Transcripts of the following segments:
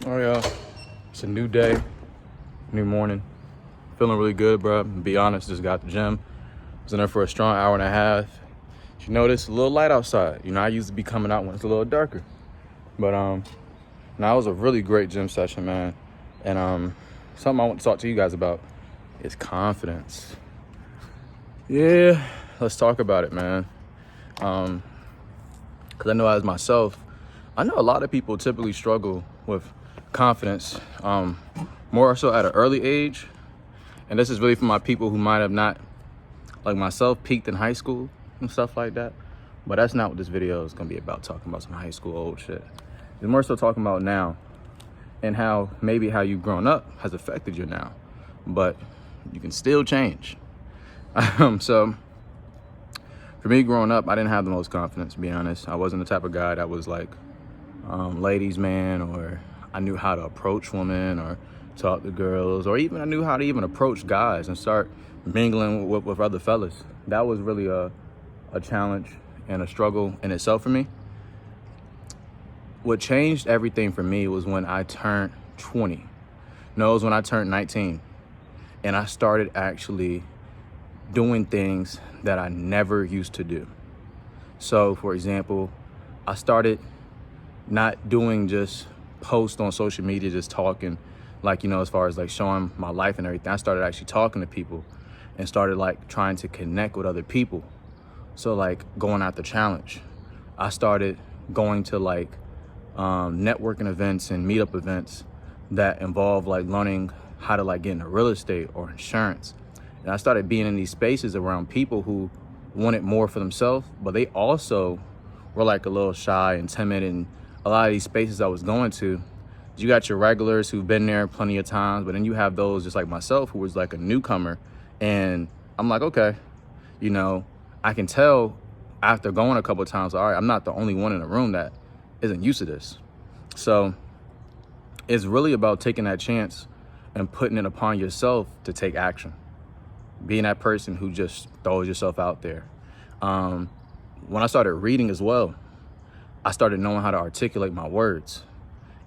Oh yeah, it's a new day, new morning. Feeling really good, bro. To be honest, just got the gym. Was in there for a strong hour and a half. You notice a little light outside. I used to be coming out when it's a little darker. But now it was a really great gym session, man. And something I want to talk to you guys about is confidence. Yeah, let's talk about it, man. Because I know as myself, I know a lot of people typically struggle with confidence, more so at an early age. And this is really for my people who might have not, like myself, peaked in high school and stuff like that. But that's not what this video is gonna be about, talking about some high school old shit. It's more so talking about now and how maybe how you've grown up has affected you now, but you can still change. So for me growing up, I didn't have the most confidence, to be honest. I wasn't the type of guy that was like ladies man, or I knew how to approach women or talk to girls, or even I knew how to even approach guys and start mingling with other fellas. That was really a challenge and a struggle in itself for me. What changed everything for me was when I turned 20. No, it was when I turned 19 and I started actually doing things that I never used to do. So for example, I started not doing just posts on social media, just talking, like, as far as like showing my life and everything. I started actually talking to people and started like trying to connect with other people. So like going out the challenge, I started going to like networking events and meetup events that involve like learning how to like get into real estate or insurance. And I started being in these spaces around people who wanted more for themselves, but they also were like a little shy and timid. And a lot of these spaces I was going to, you got your regulars who've been there plenty of times, but then you have those just like myself who was like a newcomer. And I'm like, okay, I can tell after going a couple of times, all right, I'm not the only one in the room that isn't used to this. So it's really about taking that chance and putting it upon yourself to take action. Being that person who just throws yourself out there. When I started reading as well, I started knowing how to articulate my words.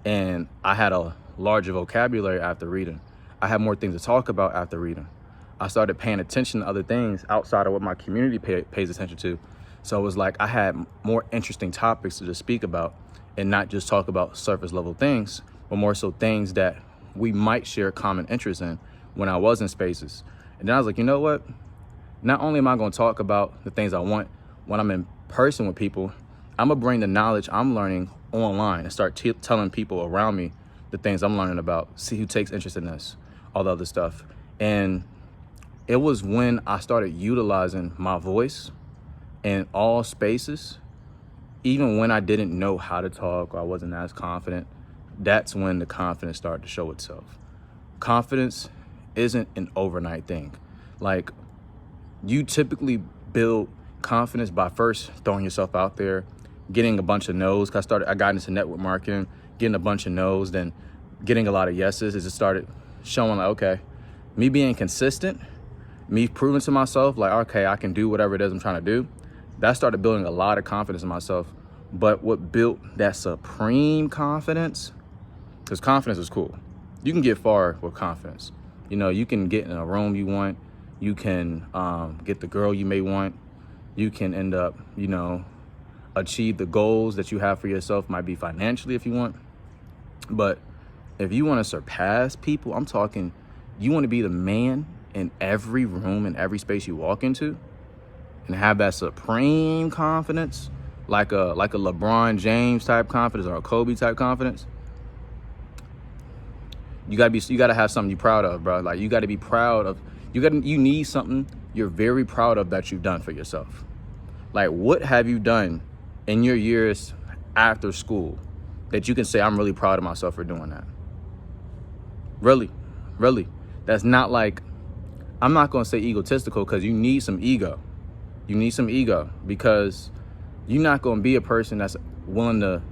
And I had a larger vocabulary after reading. I had more things to talk about after reading. I started paying attention to other things outside of what my community pays attention to. So it was like I had more interesting topics to just speak about and not just talk about surface level things, but more so things that we might share common interest in when I was in spaces. And then I was like, you know what? Not only am I going to talk about the things I want when I'm in person with people, I'm going to bring the knowledge I'm learning online and start telling people around me the things I'm learning about, see who takes interest in this, all the other stuff. And it was when I started utilizing my voice in all spaces, even when I didn't know how to talk or I wasn't as confident, that's when the confidence started to show itself. Confidence isn't an overnight thing. Like, you typically build confidence by first throwing yourself out there, getting a bunch of no's. I got into network marketing, getting a bunch of no's, then getting a lot of yeses. It just started showing like, okay, me being consistent, me proving to myself like, okay, I can do whatever it is I'm trying to do. That started building a lot of confidence in myself. But what built that supreme confidence, because confidence is cool. You can get far with confidence. You can get in a room you want. You can get the girl you may want. You can end up, achieve the goals that you have for yourself. Might be financially if you want. But if you want to surpass people, I'm talking, you want to be the man in every room, in every space you walk into, and have that supreme confidence, like a LeBron James type confidence or a Kobe type confidence. You gotta have something you're proud of, bro. Like, you gotta be proud of, you need something you're very proud of that you've done for yourself. Like, what have you done in your years after school that you can say, I'm really proud of myself for doing that? Really. That's not like, I'm not gonna say egotistical, because you need some ego. You need some ego, because you're not gonna be a person that's willing to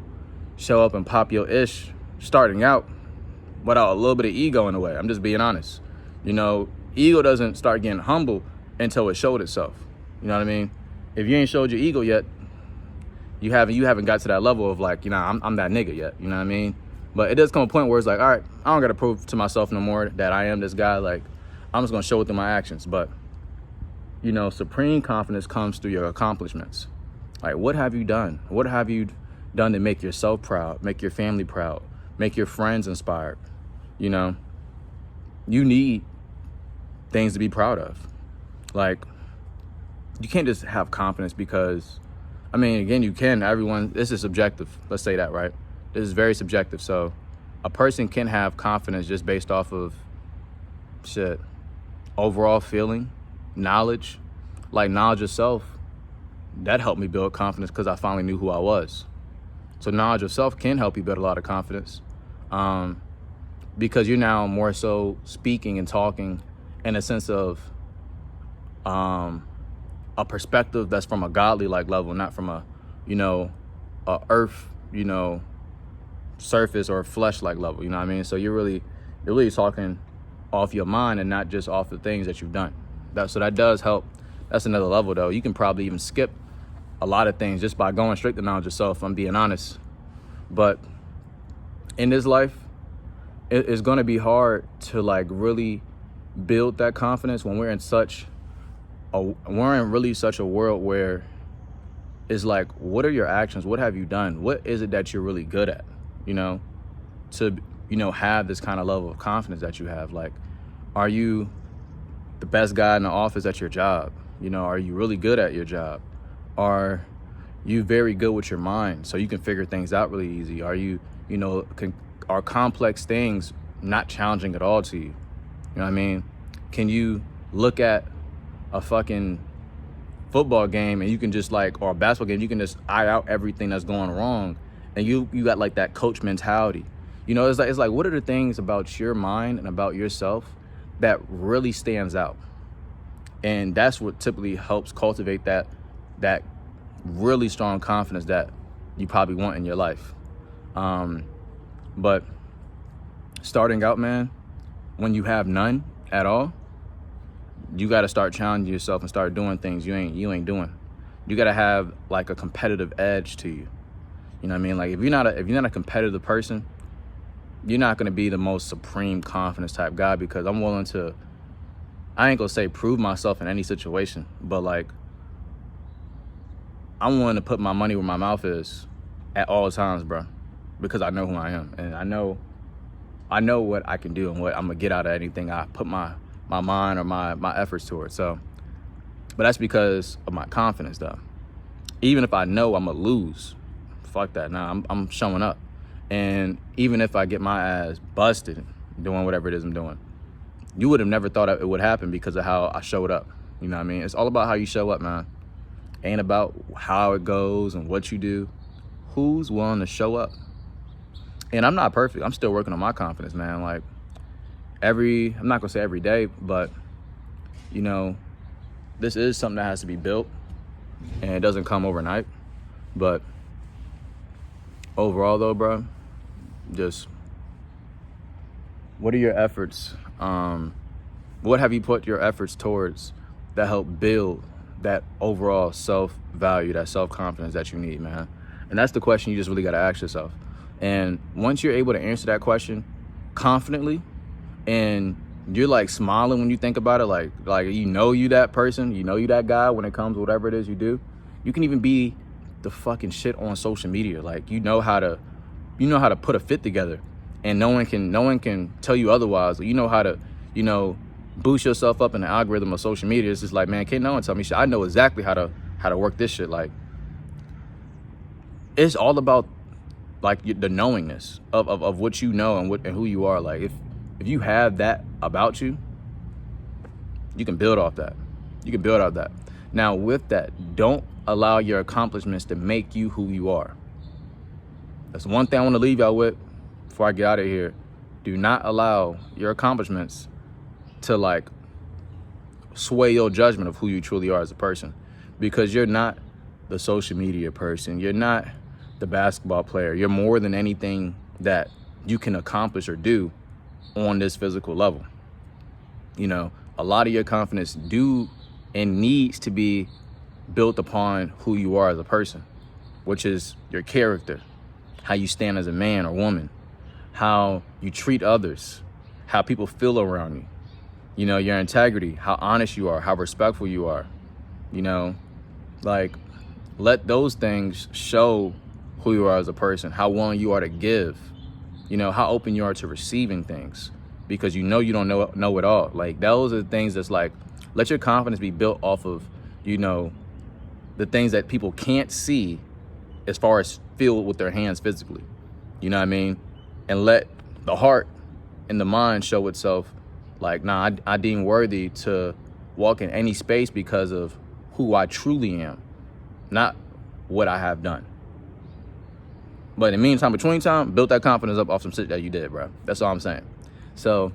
show up and pop your ish starting out without a little bit of ego in the way. I'm just being honest. Ego doesn't start getting humble until it showed itself. You know what I mean? If you ain't showed your ego yet, you haven't got to that level of like, I'm that nigga yet. You know what I mean? But it does come a point where it's like, all right, I don't got to prove to myself no more that I am this guy. Like, I'm just going to show it through my actions. But, you know, supreme confidence comes through your accomplishments. Like, what have you done? What have you done to make yourself proud, make your family proud, make your friends inspired? You know, you need things to be proud of. Like, you can't just have confidence because, I mean, again, you can. Everyone, this is subjective. Let's say that, right? This is very subjective. So a person can have confidence just based off of overall feeling, knowledge, like knowledge of self. That helped me build confidence because I finally knew who I was. So knowledge of self can help you build a lot of confidence, because you're now more so speaking and talking in a sense of a perspective that's from a godly like level, not from a earth, surface or flesh like level. You know what I mean? So you're really talking off your mind and not just off the things that you've done. So that does help. That's another level though. You can probably even skip a lot of things just by going straight to knowledge of self, if I'm being honest. But in this life, it's going to be hard to like really build that confidence when we're in such a world where it's like, what are your actions? What have you done? What is it that you're really good at? To have this kind of level of confidence that you have. Like, are you the best guy in the office at your job? Are you really good at your job? Are you very good with your mind so you can figure things out really easy? Are you, are complex things not challenging at all to you? You know what I mean? Can you look at a fucking football game and you can just or a basketball game, you can just eye out everything that's going wrong, and you got like that coach mentality? It's like what are the things about your mind and about yourself that really stands out? And that's what typically helps cultivate that really strong confidence that you probably want in your life. But starting out, man, when you have none at all, you got to start challenging yourself and start doing things you ain't doing. You got to have like a competitive edge to you. You know what I mean? Like, if you're not a competitive person, you're not going to be the most supreme confidence type guy, because I'm willing to, I ain't gonna say prove myself in any situation, but like, I'm willing to put my money where my mouth is at all times, bro, because I know who I am, and I know what I can do and what I'm gonna get out of anything I put my mind or my efforts towards. So, but that's because of my confidence, though. Even if I know I'm gonna lose, fuck that. Nah, I'm showing up. And even if I get my ass busted doing whatever it is I'm doing, you would have never thought it would happen because of how I showed up. You know what I mean? It's all about how you show up, man. Ain't about how it goes and what you do. Who's willing to show up? And I'm not perfect. I'm still working on my confidence, man. Like, I'm not gonna say every day, but this is something that has to be built, and it doesn't come overnight. But overall though, bro, just what are your efforts? What have you put your efforts towards that help build that overall self-value, that self-confidence that you need, man? And that's the question you just really got to ask yourself. And once you're able to answer that question confidently, and you're like smiling when you think about it, like you that person, you that guy when it comes to whatever it is you do, you can even be the fucking shit on social media. Like, you know how to put a fit together, and no one can tell you otherwise. You know how to, boost yourself up in the algorithm of social media. It's just like, man, can't no one tell me shit. I know exactly how to work this shit. Like, it's all about like the knowingness of what you know and who you are. Like, if you have that about you, you can build off that. Now, with that, don't allow your accomplishments to make you who you are. That's one thing I want to leave y'all with before I get out of here. Do not allow your accomplishments to like sway your judgment of who you truly are as a person, because you're not the social media person. You're not the basketball player. You're more than anything that you can accomplish or do on this physical level. A lot of your confidence do and needs to be built upon who you are as a person, which is your character, how you stand as a man or woman, how you treat others, how people feel around you. You know, your integrity, how honest you are, how respectful you are. You know, like, let those things show who you are as a person, how willing you are to give, you know, how open you are to receiving things, because you don't know it all. Like, those are the things that's like, let your confidence be built off of, you know, the things that people can't see as far as feel with their hands physically. You know what I mean? And let the heart and the mind show itself like, nah, I deem worthy to walk in any space because of who I truly am, not what I have done. But in the meantime, between time, build that confidence up off some shit that you did, bro. That's all I'm saying. So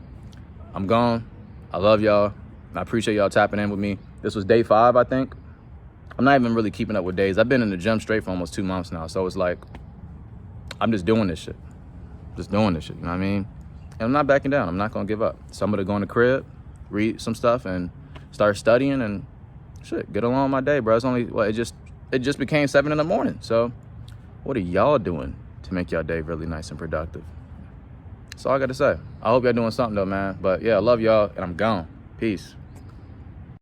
I'm gone. I love y'all. I appreciate y'all tapping in with me. This was day 5, I think. I'm not even really keeping up with days. I've been in the gym straight for almost 2 months now. So it's like, I'm just doing this shit. Just doing this shit, you know what I mean? And I'm not backing down. I'm not gonna give up. So I'm gonna go in the crib, read some stuff, and start studying and shit, get along my day, bro. It's only, well, it just became 7 in the morning. So what are y'all doing to make y'all day really nice and productive? That's all I gotta say. I hope y'all doing something though, man. But yeah, I love y'all, and I'm gone. Peace.